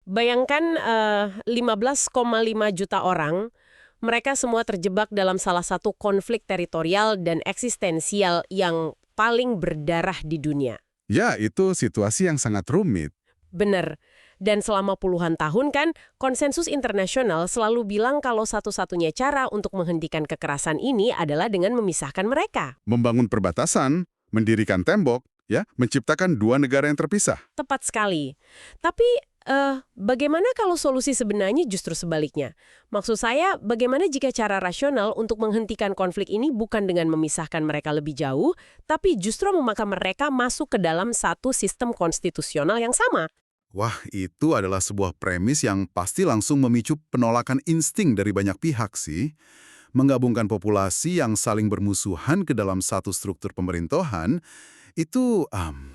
Bayangkan 15,5 juta orang, mereka semua terjebak dalam salah satu konflik teritorial dan eksistensial yang paling berdarah di dunia. Ya, itu situasi yang sangat rumit. Bener. Dan selama puluhan tahun kan, konsensus internasional selalu bilang kalau satu-satunya cara untuk menghentikan kekerasan ini adalah dengan memisahkan mereka. Membangun perbatasan, mendirikan tembok, ya, menciptakan dua negara yang terpisah. Tepat sekali. Tapi bagaimana kalau solusi sebenarnya justru sebaliknya? Maksud saya, bagaimana jika cara rasional untuk menghentikan konflik ini bukan dengan memisahkan mereka lebih jauh, tapi justru memaksa mereka masuk ke dalam satu sistem konstitusional yang sama? Wah, itu adalah sebuah premis yang pasti langsung memicu penolakan insting dari banyak pihak sih. Menggabungkan populasi yang saling bermusuhan ke dalam satu struktur pemerintahan, itu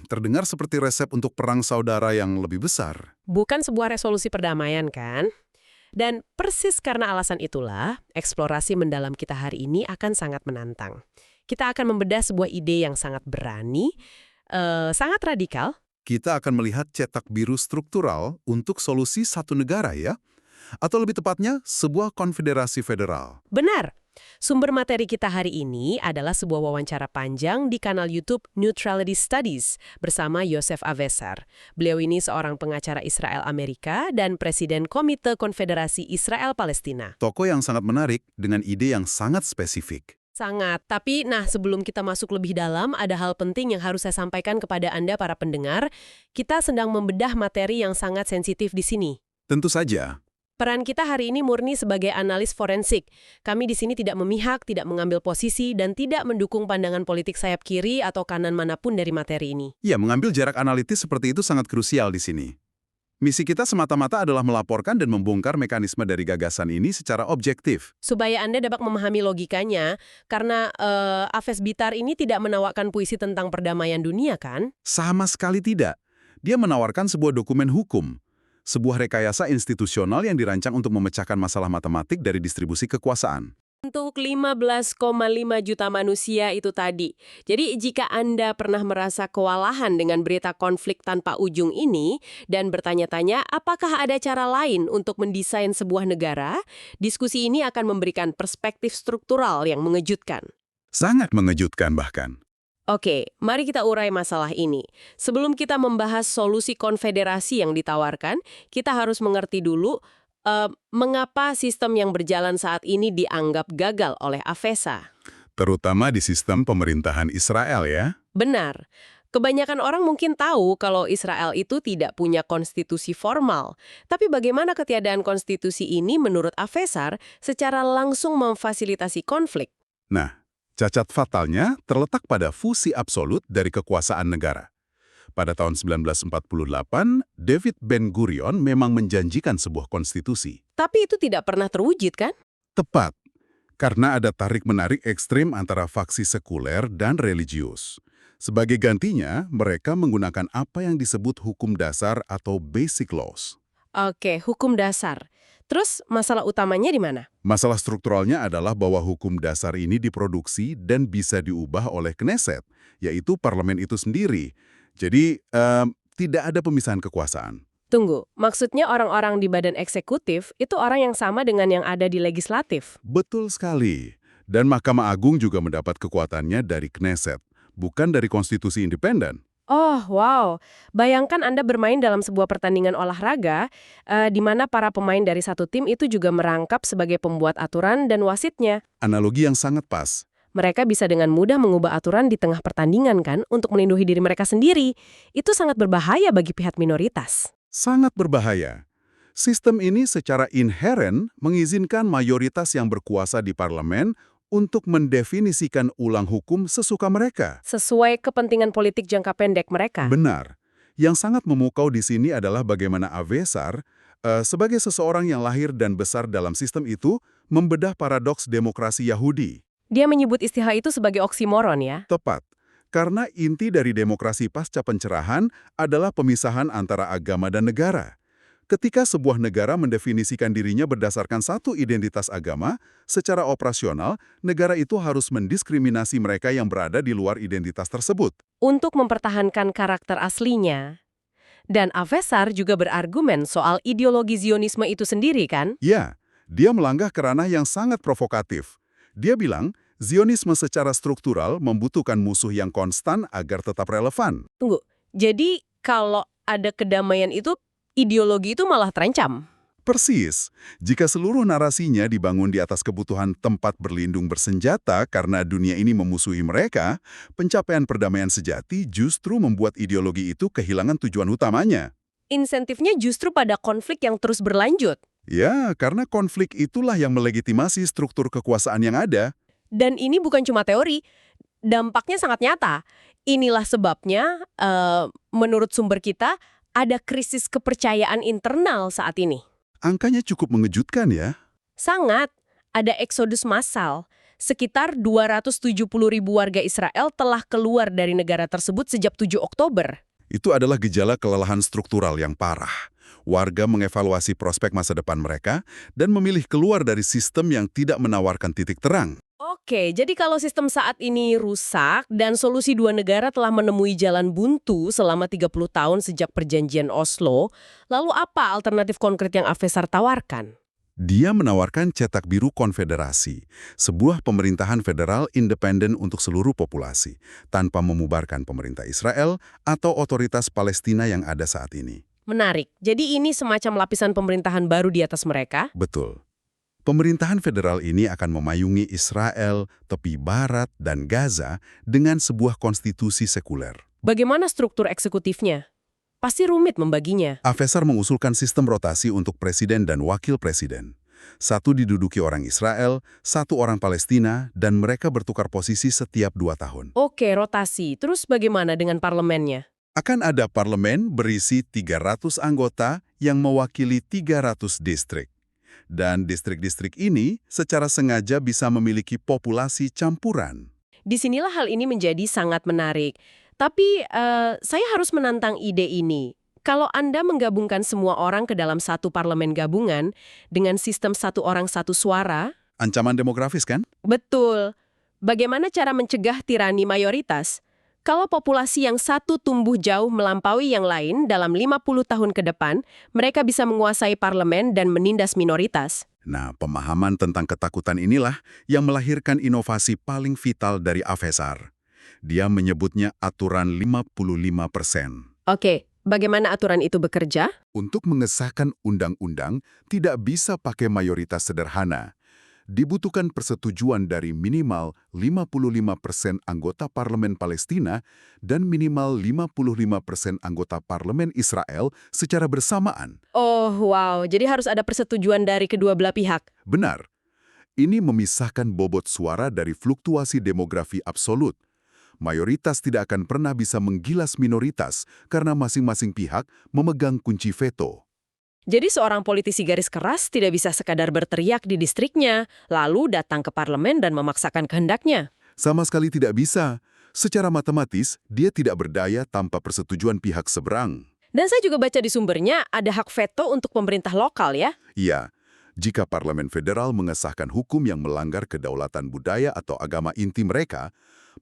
terdengar seperti resep untuk perang saudara yang lebih besar. Bukan sebuah resolusi perdamaian kan? Dan persis karena alasan itulah, eksplorasi mendalam kita hari ini akan sangat menantang. Kita akan membedah sebuah ide yang sangat berani, sangat radikal. Kita akan melihat cetak biru struktural untuk solusi satu negara ya? Atau lebih tepatnya, sebuah konfederasi federal. Benar. Sumber materi kita hari ini adalah sebuah wawancara panjang di kanal YouTube Neutrality Studies bersama Yosef Avesar. Beliau ini seorang pengacara Israel Amerika dan Presiden Komite Konfederasi Israel-Palestina. Tokoh yang sangat menarik dengan ide yang sangat spesifik. Sangat. Tapi, sebelum kita masuk lebih dalam, ada hal penting yang harus saya sampaikan kepada Anda para pendengar. Kita sedang membedah materi yang sangat sensitif di sini. Tentu saja. Peran kita hari ini murni sebagai analis forensik. Kami di sini tidak memihak, tidak mengambil posisi, dan tidak mendukung pandangan politik sayap kiri atau kanan manapun dari materi ini. Ya, mengambil jarak analitis seperti itu sangat krusial di sini. Misi kita semata-mata adalah melaporkan dan membongkar mekanisme dari gagasan ini secara objektif. Supaya Anda dapat memahami logikanya, karena Aves Bitar ini tidak menawarkan puisi tentang perdamaian dunia, kan? Sama sekali tidak. Dia menawarkan sebuah dokumen hukum. Sebuah rekayasa institusional yang dirancang untuk memecahkan masalah matematik dari distribusi kekuasaan. Untuk 15,5 juta manusia itu tadi. Jadi jika Anda pernah merasa kewalahan dengan berita konflik tanpa ujung ini dan bertanya-tanya apakah ada cara lain untuk mendesain sebuah negara, diskusi ini akan memberikan perspektif struktural yang mengejutkan. Sangat mengejutkan bahkan. Oke, mari kita urai masalah ini. Sebelum kita membahas solusi konfederasi yang ditawarkan, kita harus mengerti dulu mengapa sistem yang berjalan saat ini dianggap gagal oleh Avesa. Terutama di sistem pemerintahan Israel ya. Benar. Kebanyakan orang mungkin tahu kalau Israel itu tidak punya konstitusi formal. Tapi bagaimana ketiadaan konstitusi ini menurut Avesar secara langsung memfasilitasi konflik? Nah, cacat fatalnya terletak pada fusi absolut dari kekuasaan negara. Pada tahun 1948, David Ben-Gurion memang menjanjikan sebuah konstitusi. Tapi itu tidak pernah terwujud, kan? Tepat, karena ada tarik-menarik ekstrim antara faksi sekuler dan religius. Sebagai gantinya, mereka menggunakan apa yang disebut hukum dasar atau basic laws. Oke, hukum dasar. Terus masalah utamanya di mana? Masalah strukturalnya adalah bahwa hukum dasar ini diproduksi dan bisa diubah oleh Knesset, yaitu parlemen itu sendiri. Jadi, tidak ada pemisahan kekuasaan. Tunggu, maksudnya orang-orang di badan eksekutif itu orang yang sama dengan yang ada di legislatif? Betul sekali. Dan Mahkamah Agung juga mendapat kekuatannya dari Knesset, bukan dari konstitusi independen. Oh, wow. Bayangkan Anda bermain dalam sebuah pertandingan olahraga, di mana para pemain dari satu tim itu juga merangkap sebagai pembuat aturan dan wasitnya. Analogi yang sangat pas. Mereka bisa dengan mudah mengubah aturan di tengah pertandingan kan, untuk melindungi diri mereka sendiri. Itu sangat berbahaya bagi pihak minoritas. Sangat berbahaya. Sistem ini secara inheren mengizinkan mayoritas yang berkuasa di parlemen untuk mendefinisikan ulang hukum sesuka mereka. Sesuai kepentingan politik jangka pendek mereka. Benar. Yang sangat memukau di sini adalah bagaimana Avesar, sebagai seseorang yang lahir dan besar dalam sistem itu, membedah paradoks demokrasi Yahudi. Dia menyebut istilah itu sebagai oksimoron ya? Tepat. Karena inti dari demokrasi pasca pencerahan adalah pemisahan antara agama dan negara. Ketika sebuah negara mendefinisikan dirinya berdasarkan satu identitas agama, secara operasional, negara itu harus mendiskriminasi mereka yang berada di luar identitas tersebut. Untuk mempertahankan karakter aslinya. Dan Avesar juga berargumen soal ideologi Zionisme itu sendiri kan? Ya, dia melangkah ke ranah yang sangat provokatif. Dia bilang, Zionisme secara struktural membutuhkan musuh yang konstan agar tetap relevan. Tunggu, jadi kalau ada kedamaian itu, ideologi itu malah terancam? Persis, jika seluruh narasinya dibangun di atas kebutuhan tempat berlindung bersenjata karena dunia ini memusuhi mereka, pencapaian perdamaian sejati justru membuat ideologi itu kehilangan tujuan utamanya. Insentifnya justru pada konflik yang terus berlanjut. Ya, karena konflik itulah yang melegitimasi struktur kekuasaan yang ada. Dan ini bukan cuma teori, dampaknya sangat nyata. Inilah sebabnya, menurut sumber kita, ada krisis kepercayaan internal saat ini. Angkanya cukup mengejutkan ya. Sangat. Ada eksodus massal. Sekitar 270.000 warga Israel telah keluar dari negara tersebut sejak 7 Oktober. Itu adalah gejala kelelahan struktural yang parah. Warga mengevaluasi prospek masa depan mereka dan memilih keluar dari sistem yang tidak menawarkan titik terang. Oke, jadi kalau sistem saat ini rusak dan solusi dua negara telah menemui jalan buntu selama 30 tahun sejak perjanjian Oslo, lalu apa alternatif konkret yang Avesar tawarkan? Dia menawarkan cetak biru konfederasi, sebuah pemerintahan federal independen untuk seluruh populasi, tanpa memubarkan pemerintah Israel atau otoritas Palestina yang ada saat ini. Menarik. Jadi ini semacam lapisan pemerintahan baru di atas mereka? Betul. Pemerintahan federal ini akan memayungi Israel, tepi barat, dan Gaza dengan sebuah konstitusi sekuler. Bagaimana struktur eksekutifnya? Pasti rumit membaginya. Avesar mengusulkan sistem rotasi untuk presiden dan wakil presiden. Satu diduduki orang Israel, satu orang Palestina, dan mereka bertukar posisi setiap 2 tahun. Oke, rotasi. Terus bagaimana dengan parlemennya? Akan ada parlemen berisi 300 anggota yang mewakili 300 distrik. Dan distrik-distrik ini secara sengaja bisa memiliki populasi campuran. Disinilah hal ini menjadi sangat menarik. Tapi saya harus menantang ide ini. Kalau Anda menggabungkan semua orang ke dalam satu parlemen gabungan dengan sistem satu orang satu suara, Ancaman demografis kan? betul. Bagaimana cara mencegah tirani mayoritas? Kalau populasi yang satu tumbuh jauh melampaui yang lain dalam 50 tahun ke depan, mereka bisa menguasai parlemen dan menindas minoritas. Nah, pemahaman tentang ketakutan inilah yang melahirkan inovasi paling vital dari Avesar. Dia menyebutnya aturan 55%. Oke, bagaimana aturan itu bekerja? Untuk mengesahkan undang-undang, tidak bisa pakai mayoritas sederhana. Dibutuhkan persetujuan dari minimal 55% anggota parlemen Palestina dan minimal 55% anggota parlemen Israel secara bersamaan. Oh, wow. Jadi harus ada persetujuan dari kedua belah pihak. Benar. Ini memisahkan bobot suara dari fluktuasi demografi absolut. Mayoritas tidak akan pernah bisa menggilas minoritas karena masing-masing pihak memegang kunci veto. Jadi seorang politisi garis keras tidak bisa sekadar berteriak di distriknya, lalu datang ke parlemen dan memaksakan kehendaknya. Sama sekali tidak bisa. Secara matematis, dia tidak berdaya tanpa persetujuan pihak seberang. Dan saya juga baca di sumbernya ada hak veto untuk pemerintah lokal ya. Iya, jika parlemen federal mengesahkan hukum yang melanggar kedaulatan budaya atau agama inti mereka,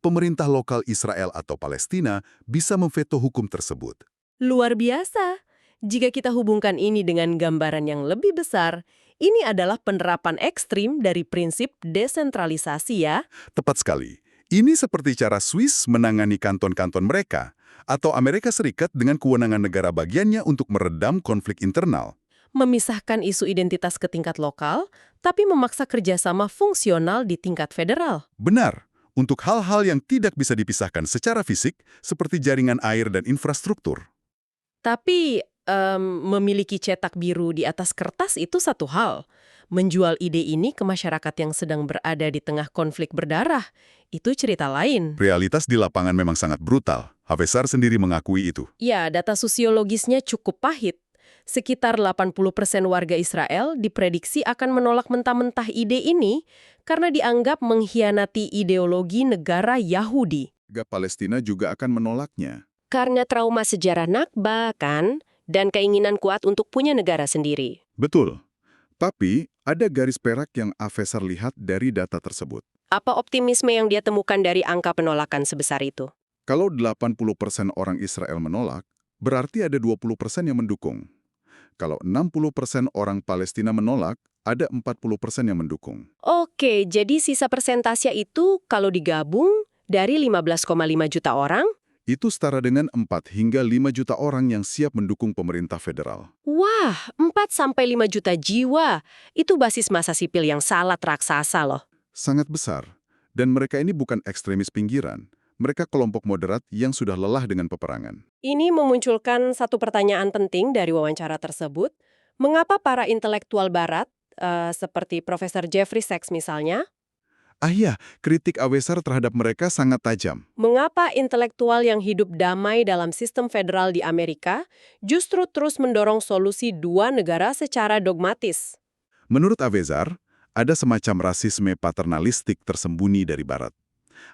pemerintah lokal Israel atau Palestina bisa memveto hukum tersebut. Luar biasa. Jika kita hubungkan ini dengan gambaran yang lebih besar, ini adalah penerapan ekstrim dari prinsip desentralisasi ya. Tepat sekali. Ini seperti cara Swiss menangani kanton-kanton mereka, atau Amerika Serikat dengan kewenangan negara bagiannya untuk meredam konflik internal. Memisahkan isu identitas ke tingkat lokal, tapi memaksa kerjasama fungsional di tingkat federal. Benar, untuk hal-hal yang tidak bisa dipisahkan secara fisik, seperti jaringan air dan infrastruktur. Tapi memiliki cetak biru di atas kertas itu satu hal. Menjual ide ini ke masyarakat yang sedang berada di tengah konflik berdarah, itu cerita lain. Realitas di lapangan memang sangat brutal. Avesar sendiri mengakui itu. Ya, data sosiologisnya cukup pahit. Sekitar 80% warga Israel diprediksi akan menolak mentah-mentah ide ini karena dianggap mengkhianati ideologi negara Yahudi. Palestina juga akan menolaknya. Karena trauma sejarah Nakba, kan? Dan keinginan kuat untuk punya negara sendiri. Betul. Tapi, ada garis perak yang Avesar lihat dari data tersebut. Apa optimisme yang dia temukan dari angka penolakan sebesar itu? Kalau 80% orang Israel menolak, Berarti ada 20% yang mendukung. Kalau 60% orang Palestina menolak, ada 40% yang mendukung. Oke, jadi sisa persentase itu kalau digabung dari 15,5 juta orang, Itu setara dengan 4 hingga 5 juta orang yang siap mendukung pemerintah federal. wah, 4-5 juta jiwa. Itu basis massa sipil yang sangat raksasa loh. Sangat besar. Dan mereka ini bukan ekstremis pinggiran. Mereka kelompok moderat yang sudah lelah dengan peperangan. Ini memunculkan satu pertanyaan penting dari wawancara tersebut. Mengapa para intelektual barat, seperti Profesor Jeffrey Sachs misalnya, Iya, kritik Awesar terhadap mereka sangat tajam. mengapa intelektual yang hidup damai dalam sistem federal di Amerika justru terus mendorong solusi dua negara secara dogmatis? Menurut Awesar, ada semacam rasisme paternalistik tersembunyi dari Barat.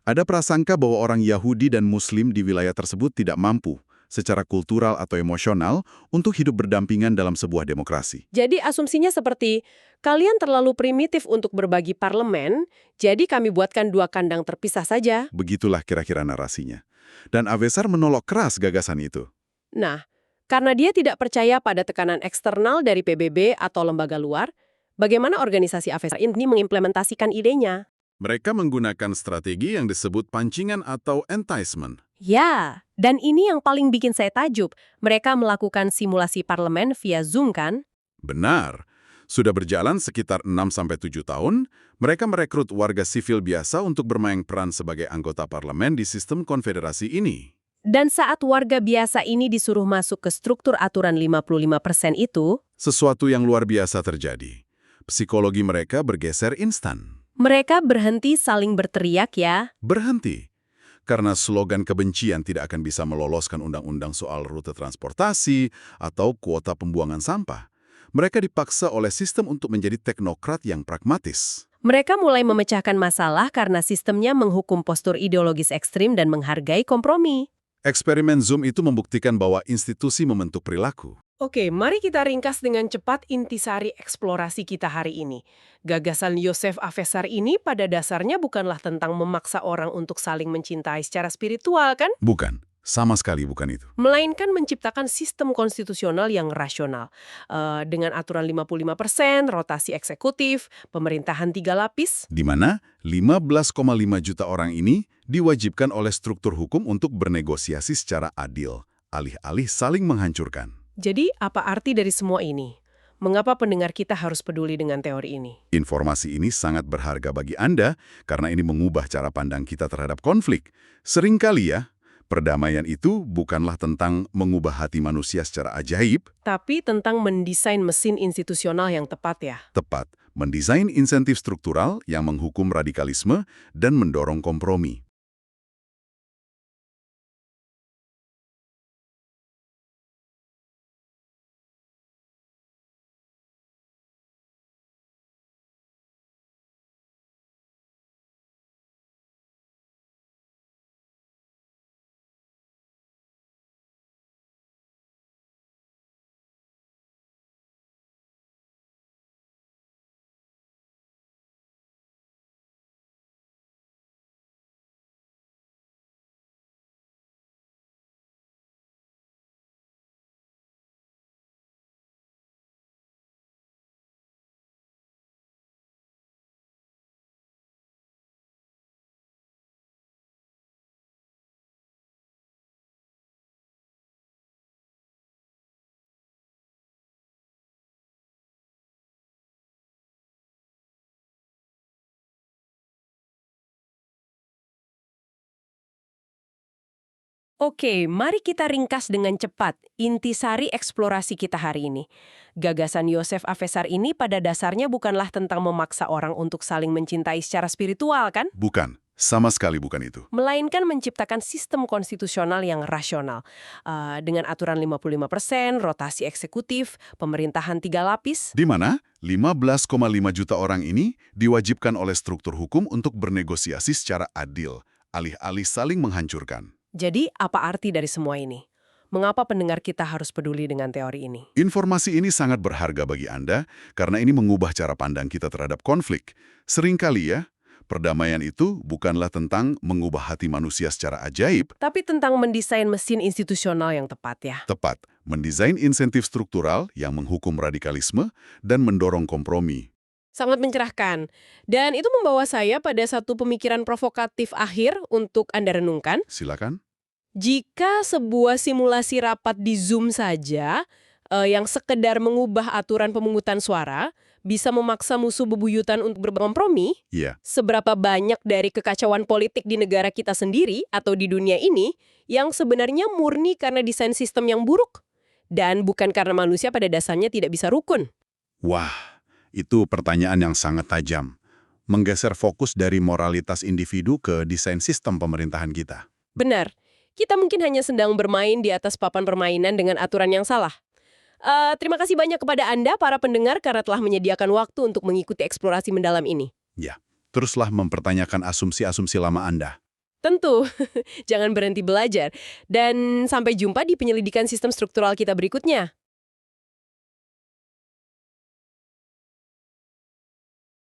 Ada prasangka bahwa orang Yahudi dan Muslim di wilayah tersebut tidak mampu, secara kultural atau emosional, untuk hidup berdampingan dalam sebuah demokrasi. Jadi asumsinya seperti, kalian terlalu primitif untuk berbagi parlemen, jadi kami buatkan dua kandang terpisah saja. Begitulah kira-kira narasinya. Dan Awesar menolak keras gagasan itu. Nah, karena dia tidak percaya pada tekanan eksternal dari PBB atau lembaga luar, bagaimana organisasi Avesar ini mengimplementasikan idenya? Mereka menggunakan strategi yang disebut pancingan atau enticement. Ya, dan ini yang paling bikin saya takjub. Mereka melakukan simulasi parlemen via Zoom kan? Benar. Sudah berjalan sekitar 6-7 tahun, mereka merekrut warga sivil biasa untuk bermain peran sebagai anggota parlemen di sistem konfederasi ini. Dan saat warga biasa ini disuruh masuk ke struktur aturan 55% itu, Sesuatu yang luar biasa terjadi. Psikologi mereka bergeser instan. mereka berhenti saling berteriak ya. Berhenti. Karena slogan kebencian tidak akan bisa meloloskan undang-undang soal rute transportasi atau kuota pembuangan sampah. Mereka dipaksa oleh sistem untuk menjadi teknokrat yang pragmatis. Mereka mulai memecahkan masalah karena sistemnya menghukum postur ideologis ekstrim dan menghargai kompromi. Eksperimen Zoom itu membuktikan bahwa institusi membentuk perilaku. Oke, mari kita ringkas dengan cepat intisari eksplorasi kita hari ini. Gagasan Yosef Avesar ini pada dasarnya bukanlah tentang memaksa orang untuk saling mencintai secara spiritual, kan? Bukan. Sama sekali bukan itu. Melainkan menciptakan sistem konstitusional yang rasional. Dengan aturan 55%, rotasi eksekutif, pemerintahan 3 lapis. Di mana 15,5 juta orang ini diwajibkan oleh struktur hukum untuk bernegosiasi secara adil, alih-alih saling menghancurkan. Jadi, apa arti dari semua ini? Mengapa pendengar kita harus peduli dengan teori ini? Informasi ini sangat berharga bagi Anda karena ini mengubah cara pandang kita terhadap konflik. Seringkali ya, perdamaian itu bukanlah tentang mengubah hati manusia secara ajaib, Tapi tentang mendesain mesin institusional yang tepat ya. tepat mendesain insentif struktural yang menghukum radikalisme dan mendorong kompromi. Oke, mari kita ringkas dengan cepat intisari eksplorasi kita hari ini. Gagasan Yosef Avesar ini pada dasarnya bukanlah tentang memaksa orang untuk saling mencintai secara spiritual, kan? Bukan, sama sekali bukan itu. Melainkan menciptakan sistem konstitusional yang rasional. Dengan aturan 55%, rotasi eksekutif, pemerintahan 3 lapis. Di mana 15,5 juta orang ini diwajibkan oleh struktur hukum untuk bernegosiasi secara adil, alih-alih saling menghancurkan. Jadi, apa arti dari semua ini? Mengapa pendengar kita harus peduli dengan teori ini? Informasi ini sangat berharga bagi Anda karena ini mengubah cara pandang kita terhadap konflik. Seringkali ya, Perdamaian itu bukanlah tentang mengubah hati manusia secara ajaib, Tapi tentang mendesain mesin institusional yang tepat ya. tepat mendesain insentif struktural yang menghukum radikalisme dan mendorong kompromi. Sangat mencerahkan. Dan itu membawa saya pada satu pemikiran provokatif akhir untuk Anda renungkan. Silakan. Jika sebuah simulasi rapat di Zoom saja, yang sekedar mengubah aturan pemungutan suara, bisa memaksa musuh bebuyutan untuk berkompromi, Iya, seberapa banyak dari kekacauan politik di negara kita sendiri atau di dunia ini yang sebenarnya murni karena desain sistem yang buruk dan bukan karena manusia pada dasarnya tidak bisa rukun. wah, itu pertanyaan yang sangat tajam. Menggeser fokus dari moralitas individu ke desain sistem pemerintahan kita. Benar, kita mungkin hanya sedang bermain di atas papan permainan dengan aturan yang salah. Terima kasih banyak kepada Anda, para pendengar, karena telah menyediakan waktu untuk mengikuti eksplorasi mendalam ini. Ya, teruslah mempertanyakan asumsi-asumsi lama Anda. Tentu, jangan berhenti belajar. Dan sampai jumpa di penyelidikan sistem struktural kita berikutnya.